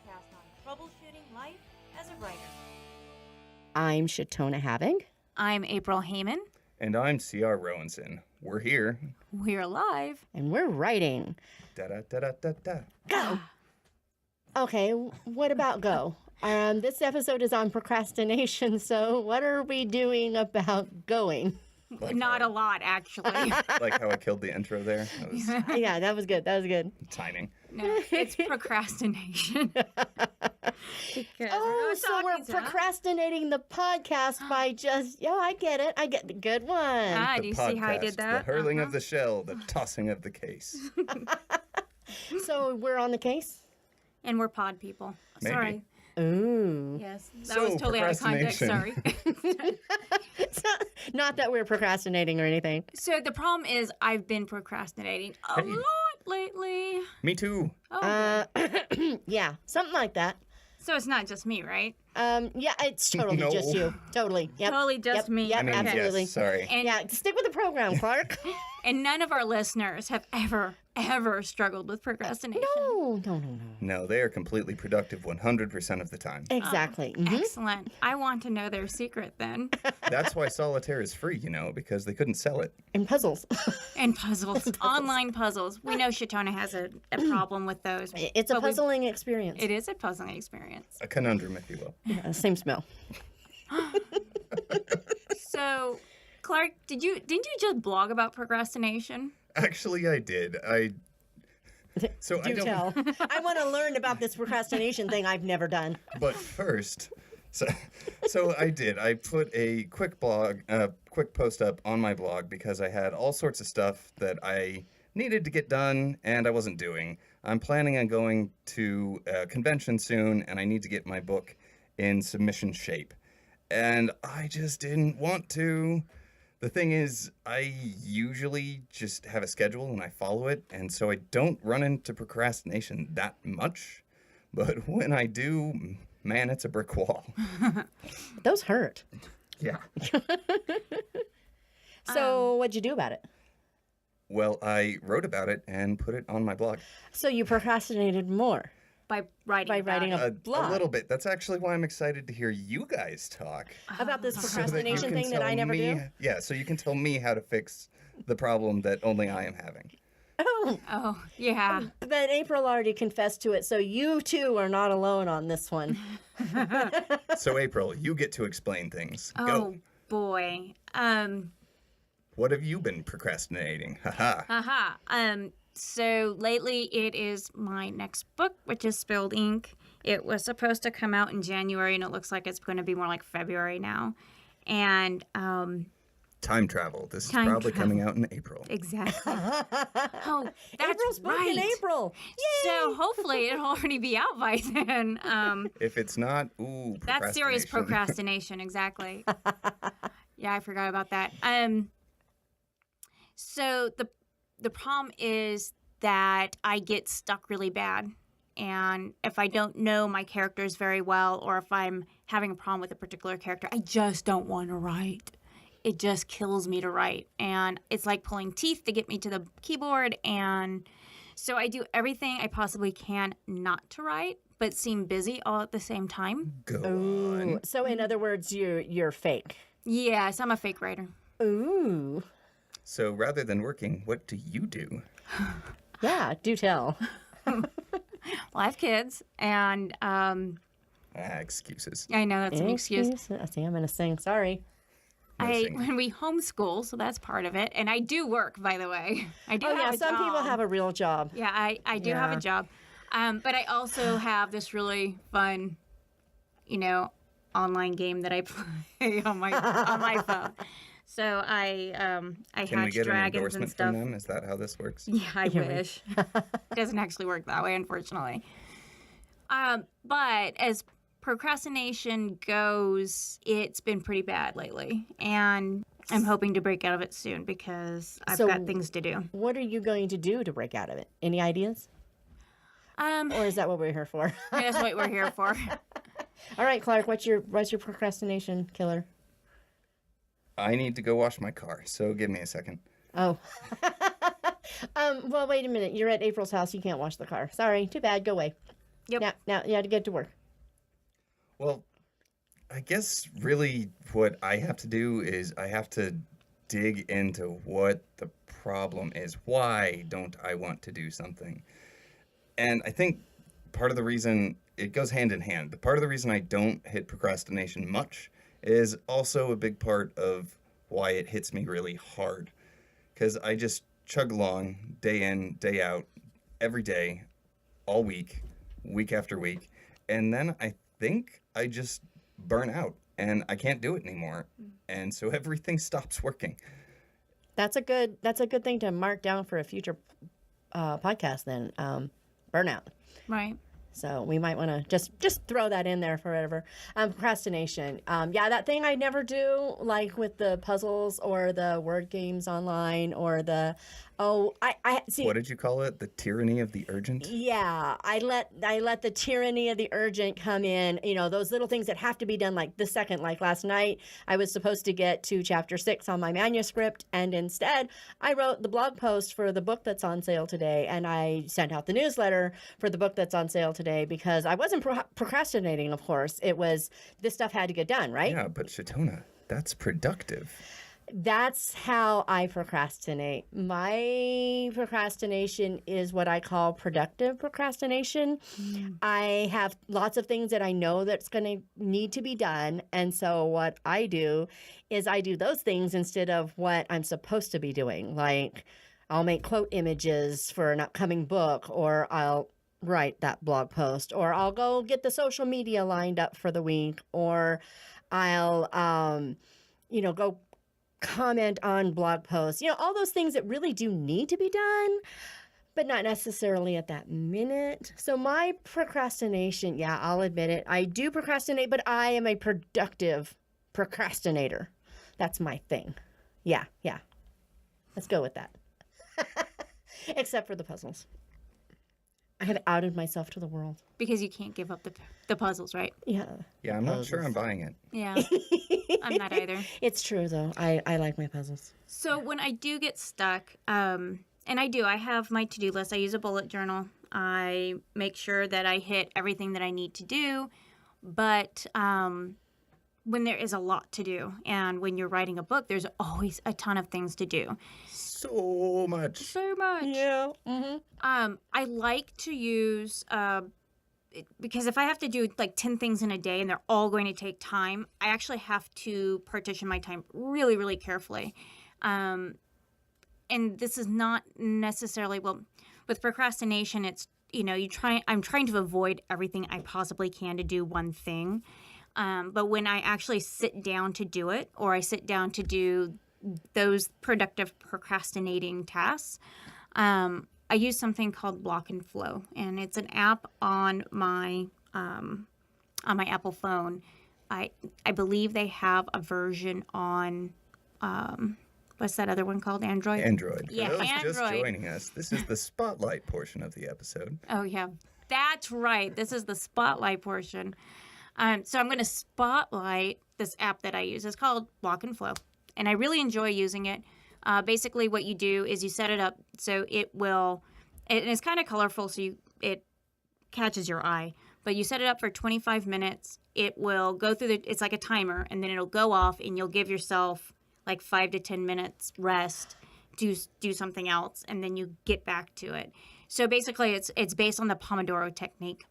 podcast on troubleshooting life as a writer. I'm Shatona Having. I'm April Heyman. And I'm C.R. Rowanson. We're here. We're live. And we're writing. Da-da-da-da-da-da. Go! Okay, what about go? This episode is on procrastination, so what are we doing about going? Not a lot, actually. Like how I killed the intro there. That was Yeah, that was good. That was good. timing. No, it's procrastination. So we're procrastinating the podcast by just, I get it. I get the good one. Ah, The do you see how I podcast, did that? The hurling of the shell, the tossing of the case. So we're on the case? And we're pod people. Maybe. Sorry. Ooh. Yes, that So, was totally out of context. Sorry. Not that we're procrastinating or anything. So the problem is I've been procrastinating a lot lately. Me too. Yeah, something like that. So it's not just me, right? Yeah, it's totally No. just you. Totally. Yep. Totally just Yep. me. Yep, I mean, absolutely. yes, sorry. And, Yeah, stick with the program, Clark. and none of our listeners have ever struggled with procrastination. No. No, they are completely productive 100% of the time. Exactly. Mhm. Excellent. I want to know their secret then. That's why solitaire is free, because they couldn't sell it. And puzzles. And puzzles. Online puzzles. We know Shatona has a problem with those. It's a but we- puzzling experience. It is a puzzling experience. A conundrum, if you will. Yeah, same smell. So, Clark, didn't you just blog about procrastination? Actually, I did. I Do tell. I want to learn about this procrastination thing I've never done. But first, so I did. I put a quick post up on my blog because I had all sorts of stuff that I needed to get done and I wasn't doing. I'm planning on going to a convention soon and I need to get my book in submission shape. And I just didn't want to. The thing is, I usually just have a schedule and I follow it, and so I don't run into procrastination that much. But when I do, man, it's a brick wall. Those hurt. Yeah. So what'd you do about it? Well, I wrote about it and put it on my blog. So you procrastinated more. By writing By about writing it. a blog. A little bit. That's actually why I'm excited to hear you guys talk. About this So that you procrastination can thing that tell I never me, do? Yeah, so you can tell me how to fix the problem that only I am having. Oh, Oh, yeah. but April already confessed to it, so you too are not alone on this one. So, April, you get to explain things. Oh, Go. boy. What have you been procrastinating? Haha. So lately it is my next book, which is Spilled Ink. It was supposed to come out in January, and it looks like it's going to be more like February now. And Time travel. This is Time probably travel. coming out in April. exactly. Oh, that's April's book right. in April. So hopefully it'll already be out by then. If it's not, That's serious procrastination. procrastination, exactly. Yeah, I forgot about that. So the problem is that I get stuck really bad. And if I don't know my characters very well, or if I'm having a problem with a particular character, I just don't want to write. It just kills me to write. And it's like pulling teeth to get me to the keyboard. And so I do everything I possibly can not to write, but seem busy all at the same time. Go Ooh. on. So in other words, you're fake. Yes, I'm a fake writer. Ooh. So rather than working, what do you do? Yeah, do tell. Well, I have kids, and Excuses. I know that's an excuse. I see, I'm going to sing. Sorry. Nursing. When we homeschool, so that's part of it. And I do work, by the way. I do Oh, have yeah, a some people job. have a real job. Yeah, I do have Yeah. a job. But I also have this really fun, online game that I play on my phone. So I Can we hatch get an dragons and endorsement stuff. from them? Is that how this works? Yeah, I wish. It doesn't actually work that way, unfortunately. But as procrastination goes, it's been pretty bad lately. And I'm hoping to break out of it soon because I've So- got things to do. What are you going to do to break out of it? Any ideas? Or is that what we're here for? That's what we're here for. All right, Clark, what's your procrastination killer? I need to go wash my car, so give me a second. Oh. Well, wait a minute. You're at April's house. You can't wash the car. Sorry. Too bad. Go away. Yep. Now you had to get to work. Well, I guess really what I have to do is I have to dig into what the problem is. Why don't I want to do something? And I think part of the reason it goes hand in hand. The part of the reason I don't hit procrastination much is also a big part of why it hits me really hard. Because I just chug along day in, day out, every day, all week, week after week. And then I think I just burn out and I can't do it anymore. And so everything stops working. That's a good thing to mark down for a future podcast then. Burnout. Right. So we might want to just throw that in there forever. Procrastination. Yeah, that thing I never do, like with the puzzles or the word games online or the I see. What did you call it? The tyranny of the urgent? Yeah, I let the tyranny of the urgent come in. You know, those little things that have to be done like the second. Like last night, I was supposed to get to chapter 6 on my manuscript, and instead, I wrote the blog post for the book that's on sale today, and I sent out the newsletter for the book that's on sale today because I wasn't procrastinating. Of course, it was this stuff had to get done, right? Yeah, but Shatona, that's productive. That's how I procrastinate. My procrastination is what I call productive procrastination. I have lots of things that I know that's going to need to be done. And so what I do is I do those things instead of what I'm supposed to be doing. Like I'll make quote images for an upcoming book, or I'll write that blog post, or I'll go get the social media lined up for the week, or I'll, go comment on blog posts, all those things that really do need to be done, but not necessarily at that minute. So my procrastination, yeah, I'll admit it. I do procrastinate, but I am a productive procrastinator. That's my thing. Yeah. Let's go with that. Except for the puzzles. I have outed myself to the world. Because you can't give up the puzzles, right? Yeah. Yeah, I'm not sure I'm buying it. Yeah. I'm not either. It's true, though. I like my puzzles. So when I do get stuck, and I have my to-do list. I use a bullet journal. I make sure that I hit everything that I need to do. But when there is a lot to do, and when you're writing a book, there's always a ton of things to do. So much. Yeah. Mm-hmm. I like to use because if I have to do like 10 things in a day and they're all going to take time, I actually have to partition my time really, really carefully. And this is not necessarily, with procrastination, it's, I'm trying to avoid everything I possibly can to do one thing. But when I actually sit down to do it, or I sit down to do those productive procrastinating tasks, I use something called Block and Flow, and it's an app on my Apple phone. I believe they have a version on what's that other one called? Android. Android. Yeah, For those just Android. joining us, this is the spotlight portion of the episode. Oh yeah, that's right. This is the spotlight portion. So I'm going to spotlight this app that I use. It's called Block and Flow, and I really enjoy using it. Basically, what you do is you set it up so it will, and it's kind of colorful, so it catches your eye. But you set it up for 25 minutes. It will go through it's like a timer, and then it'll go off, and you'll give yourself like 5 to 10 minutes rest, do something else, and then you get back to it. So basically, it's based on the Pomodoro technique.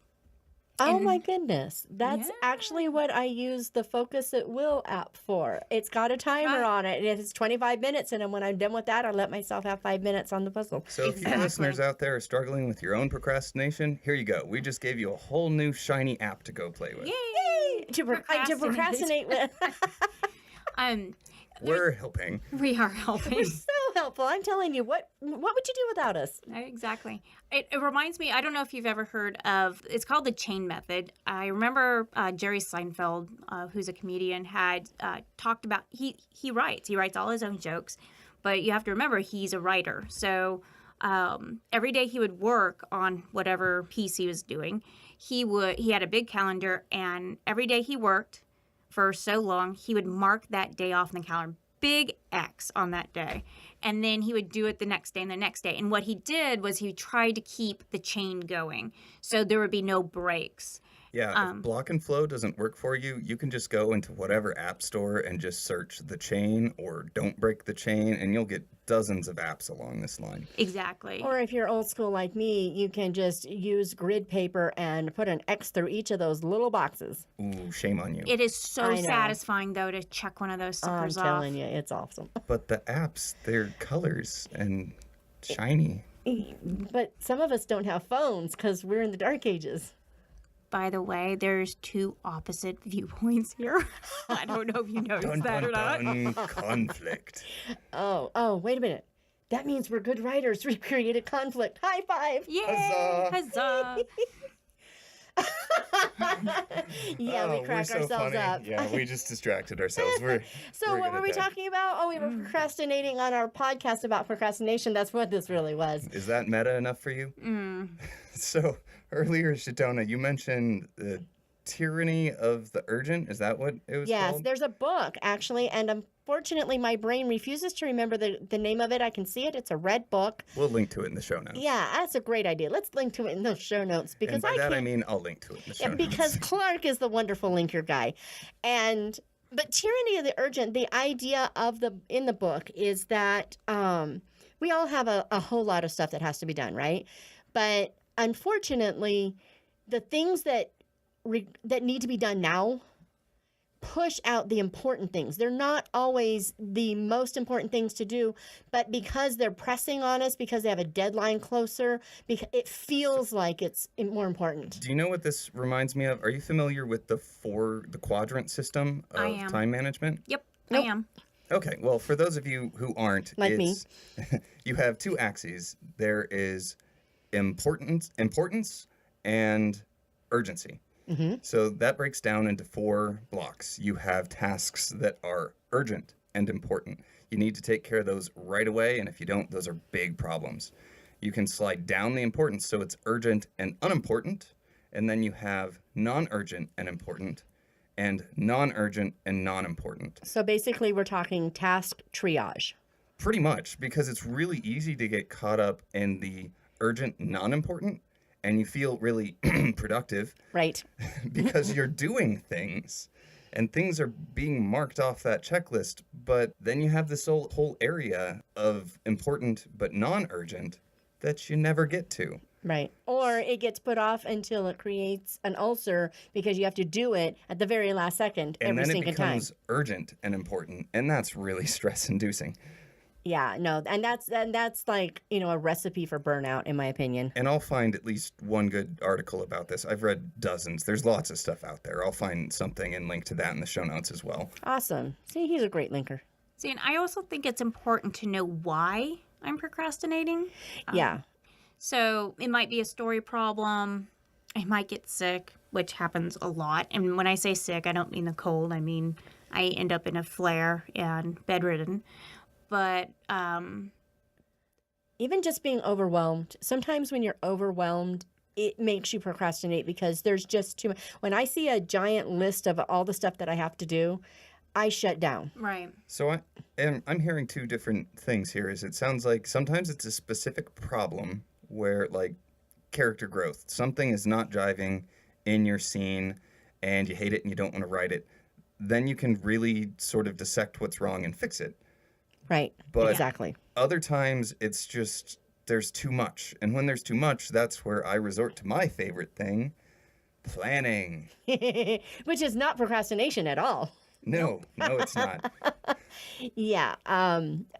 Oh my goodness. That's actually what I use the Focus at Will app for. It's got a timer on it. It's 25 minutes, and then when I'm done with that, I let myself have 5 minutes on the puzzle. So if you listeners out there are struggling with your own procrastination, here you go. We just gave you a whole new shiny app to go play with. Yay! To procrastinate with. We're helping. We are helping. So helpful. I'm telling you, what would you do without us? Exactly. It reminds me, I don't know if you've ever heard of, it's called the chain method. I remember Jerry Seinfeld, who's a comedian, had talked about, he writes all his own jokes, but you have to remember he's a writer. So every day he would work on whatever piece he was doing. He had a big calendar, and every day he worked for so long, he would mark that day off in the calendar. big X on that day. And then he would do it the next day and the next day. And what he did was he tried to keep the chain going. So there would be no breaks. Yeah, if Block and Flow doesn't work for you, you can just go into whatever app store and just search the chain or don't break the chain, and you'll get dozens of apps along this line. Exactly. Or if you're old school like me, you can just use grid paper and put an X through each of those little boxes. Ooh, shame on you. It is so I know. satisfying, though, to check one of those I'm stickers off. telling you, it's awesome. But the apps, they're colors and shiny. But some of us don't have phones because we're in the dark ages. By the way, there's two opposite viewpoints here. I don't know if you noticed Dun, that dun, or not. dun, conflict. Oh, wait a minute. That means we're good writers. We created conflict. High five. Yay! Huzzah. Huzzah! Yeah, we Oh, crack we're so ourselves funny. up. Yeah, we just distracted ourselves. We're So what were we talking about? Oh, we were procrastinating on our podcast about procrastination. That's what this really was. Is that meta enough for you? So earlier, Shitona, you mentioned the tyranny of the urgent. Is that what it was Yes, called? there's a book actually, and unfortunately my brain refuses to remember the name of it. I can see it. It's a red book. We'll link to it in the show notes. Yeah, that's a great idea. Let's link to it in those show notes because And by that, can't. I mean I'll link to it in the show notes. Because Clark is the wonderful linker guy. But tyranny of the urgent, the idea of in the book is that we all have a whole lot of stuff that has to be done, right? But unfortunately, the things that need to be done now push out the important things. They're not always the most important things to do, but because they're pressing on us, because they have a deadline closer, because it feels like it's more important. Do you know what this reminds me of? Are you familiar with the quadrant system I of am. time management? Yep, Nope. I am. Okay, well, for those of you who aren't, Like me. You have two axes. There is importance and urgency. Mm-hmm. So that breaks down into 4 blocks. You have tasks that are urgent and important. You need to take care of those right away, and if you don't, those are big problems. You can slide down the importance so it's urgent and unimportant, and then you have non-urgent and important, and non-urgent and non-important. So basically, we're talking task triage. Pretty much, because it's really easy to get caught up in the urgent, non-important, and you feel really productive Right. because you're doing things and things are being marked off that checklist. But then you have this whole area of important but non-urgent that you never get to. Right. Or it gets put off until it creates an ulcer because you have to do it at the very last second And every then it single time. becomes urgent and important, and that's really stress-inducing. Yeah, no, and that's like, a recipe for burnout, in my opinion. And I'll find at least one good article about this. I've read dozens. There's lots of stuff out there. I'll find something and link to that in the show notes as well. Awesome. See, he's a great linker. See, and I also think it's important to know why I'm procrastinating. Yeah. So it might be a story problem. I might get sick, which happens a lot. And when I say sick, I don't mean the cold. I mean I end up in a flare and bedridden. But Even just being overwhelmed. Sometimes when you're overwhelmed, it makes you procrastinate because there's just too much. When I see a giant list of all the stuff that I have to do, I shut down. right. So I'm hearing 2 different things here. Is it sounds like sometimes it's a specific problem where, like, character growth. Something is not jiving in your scene and you hate it and you don't want to write it. Then you can really sort of dissect what's wrong and fix it. Right. But exactly. Other times it's just there's too much. And when there's too much, that's where I resort to my favorite thing, planning. Which is not procrastination at all. No, it's not. Yeah.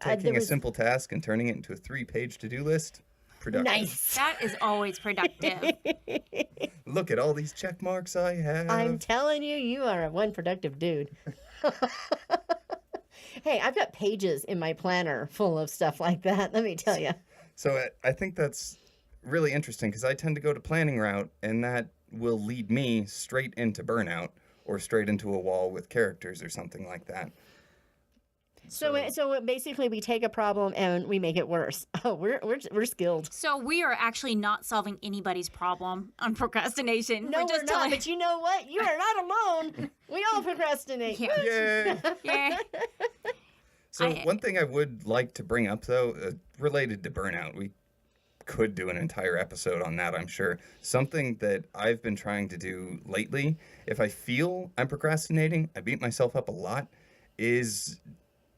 Taking a simple task and turning it into a 3-page to-do list, productive. Nice. That is always productive. Look at all these check marks I have. I'm telling you, you are one productive dude. Hey, I've got pages in my planner full of stuff like that. Let me tell you. So I think that's really interesting because I tend to go to planning route, and that will lead me straight into burnout or straight into a wall with characters or something like that. So basically, we take a problem and we make it worse. Oh, we're skilled. So we are actually not solving anybody's problem on procrastination. No, we're not. telling- But you know what? You are not alone. We all procrastinate. Yeah. Yay! Yeah. So one thing I would like to bring up, though, related to burnout, we could do an entire episode on that, I'm sure. Something that I've been trying to do lately, if I feel I'm procrastinating, I beat myself up a lot, is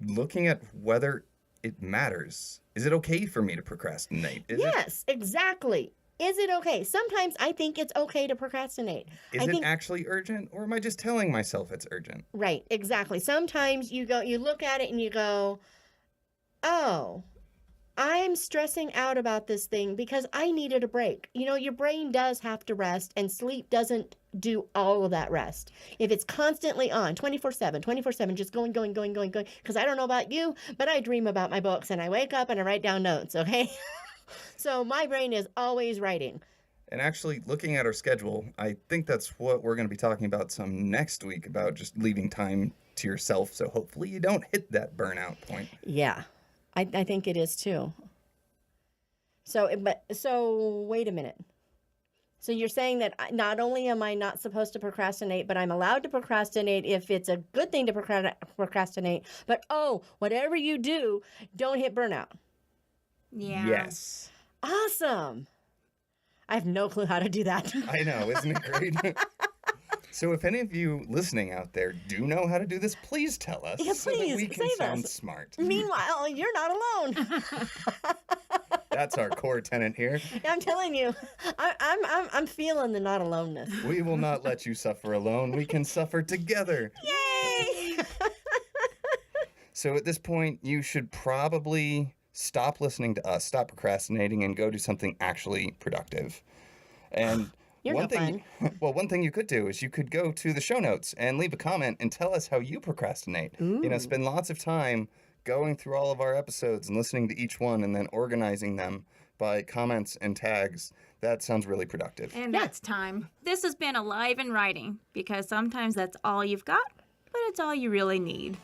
looking at whether it matters. Is it okay for me to procrastinate? Yes, exactly. Is it okay? Sometimes I think it's okay to procrastinate. Is it actually urgent, or am I just telling myself it's urgent? Right, exactly. Sometimes you look at it and you go, oh, I'm stressing out about this thing because I needed a break. You know, your brain does have to rest, and sleep doesn't do all of that rest. If it's constantly on 24/7, just going, because I don't know about you, but I dream about my books and I wake up and I write down notes, okay? So my brain is always writing. And actually, looking at our schedule, I think that's what we're going to be talking about some next week, about just leaving time to yourself. So hopefully you don't hit that burnout point. Yeah, I think it is too. So wait a minute. So you're saying that not only am I not supposed to procrastinate, but I'm allowed to procrastinate if it's a good thing to procrastinate. But whatever you do, don't hit burnout. Yeah. Yes. Awesome. I have no clue how to do that. I know, isn't it great? So if any of you listening out there do know how to do this, please tell us. Yeah, so that please, we can save sound us. smart. Meanwhile, you're not alone. That's our core tenet here. I'm telling you, I'm feeling the not aloneness. We will not let you suffer alone. We can suffer together. Yay! So at this point, you should probably stop listening to us, stop procrastinating, and go do something actually productive. And You're one no thing, well, one thing you could do is you could go to the show notes and leave a comment and tell us how you procrastinate. You know, spend lots of time going through all of our episodes and listening to each one and then organizing them by comments and tags. That sounds really productive. And that's time. This has been Alive in Writing, because sometimes that's all you've got, but it's all you really need.